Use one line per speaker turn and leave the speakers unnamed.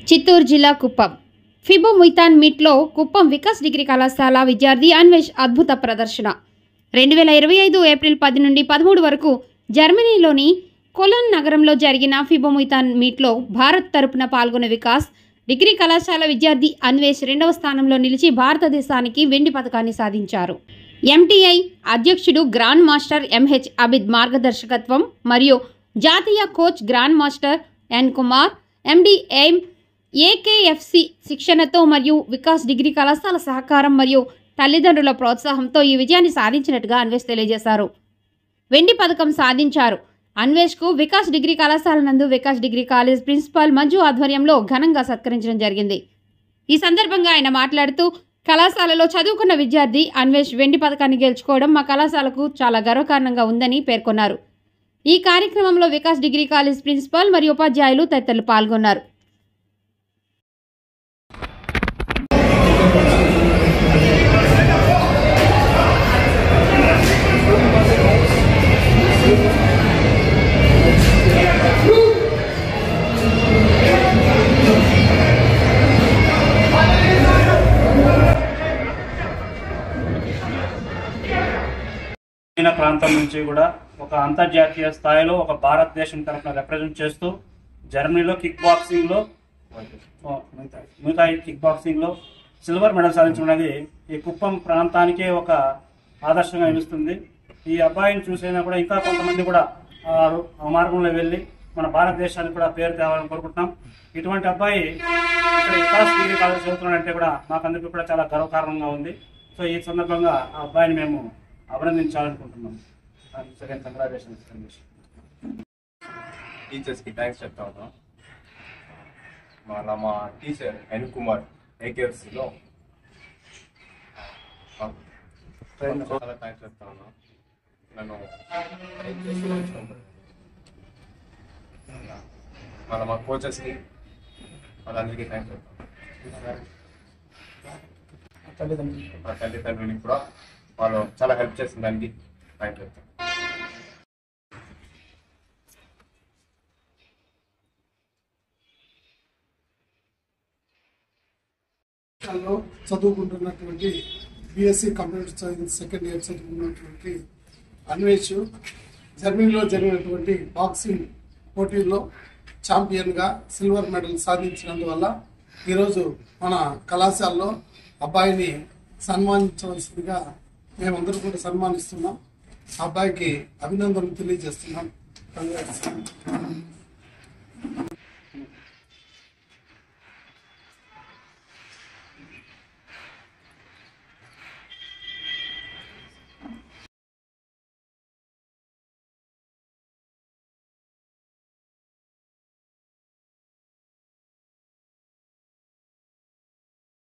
చిత్తూరు జిల్లా కుప్పం ఫిబో ముయితాన్ మీట్లో కుప్పం వికాస్ డిగ్రీ కళాశాల విద్యార్థి అన్వేష్ అద్భుత ప్రదర్శన 2025 ఏప్రిల్ 10 నుండి 13 వరకు జర్మనీలోని కొలన్ నగరంలో జరిగిన ఫిబో ముయితాన్ మీట్లో భారత్ తరపున పాల్గొన్న వికాస్ డిగ్రీ కళాశాల విద్యార్థి అన్వేష్ రెండవ స్థానంలో నిలిచి భారతదేశానికి వెండి పతకాన్ని సాధించారు. ఎంటీఐ అధ్యక్షుడు గ్రాండ్ మాస్టర్ ఎంహెచ్ అబిద్ మార్గదర్శకత్వం మరియు జాతీయ కోచ్ గ్రాండ్ మాస్టర్ ఎన్ కుమార్ ఎండి ఏకేఎఫ్సి శిక్షణతో మరియు వికాస్ డిగ్రీ కళాశాల సహకారం మరియు తల్లిదండ్రుల ప్రోత్సాహంతో ఈ విజయాన్ని సాధించినట్టుగా అన్వేష్ తెలియజేశారు. వెండి పథకం సాధించారు. అన్వేష్కు వికాస్ డిగ్రీ కళాశాల నందు Vikas degree college principal Manju ఆధ్వర్యంలో ఘనంగా సత్కరించడం జరిగింది. ఈ సందర్భంగా ఆయన మాట్లాడుతూ కళాశాలలో చదువుకున్న విద్యార్థి అన్వేష్ వెండి పథకాన్ని గెలుచుకోవడం మా కళాశాలకు చాలా గర్వకారణంగా ఉందని పేర్కొన్నారు. ఈ కార్యక్రమంలో వికాస్ డిగ్రీ కాలేజ్ ప్రిన్సిపాల్ మరియు ఉపాధ్యాయులు తదితరులు పాల్గొన్నారు.
ప్రాంతం నుంచి కూడా ఒక అంతర్జాతీయ స్థాయిలో ఒక భారతదేశం తరఫున రిప్రజెంట్ చేస్తూ జర్మనీలో కిక్ బాక్సింగ్లో సిల్వర్ మెడల్ సాధించడం అనేది ఈ కుప్పం ప్రాంతానికే ఒక ఆదర్శంగా నిలుస్తుంది. ఈ అబ్బాయిని చూసైనా కూడా ఇంకా కొంతమంది కూడా ఆ మార్గంలో వెళ్ళి మన భారతదేశానికి కూడా పేరు తేవాలని కోరుకుంటున్నాం. ఇటువంటి అబ్బాయి ఇక్కడ వికాస్ డిగ్రీ కాలేజ్ చదువుతున్నాడంటే కూడా మాకందరికీ కూడా చాలా గర్వకారణంగా ఉంది. సో ఈ సందర్భంగా ఆ అబ్బాయిని మేము అభినందించాలనుకుంటున్నాం.
టీచర్స్కి థ్యాంక్స్ చెప్తా ఉన్నాం. మా టీచర్ ఎన్ కుమార్ ఏకేఎఫ్సిలో చాలా థ్యాంక్స్ చెప్తా ఉన్నాం. నన్ను మా కోచెస్కి వాళ్ళందరికీ థ్యాంక్స్ చెప్తాం. మా తల్లిదండ్రులకి కూడా వాళ్ళు చాలా హెల్ప్ చేసిన దానికి థ్యాంక్స్ చెప్తాం.
చదువుకుంటున్నటువంటి BSc computer science second year చదువుకున్నటువంటి అన్వేష్ జర్మనీలో జరిగినటువంటి బాక్సింగ్ పోటీల్లో ఛాంపియన్గా సిల్వర్ మెడల్ సాధించినందువల్ల ఈరోజు మన కళాశాలలో అబ్బాయిని సన్మానించవలసిందిగా మేమందరూ కూడా సన్మానిస్తున్నాం. ఆ అబ్బాయికి అభినందనలు తెలియజేస్తున్నాం.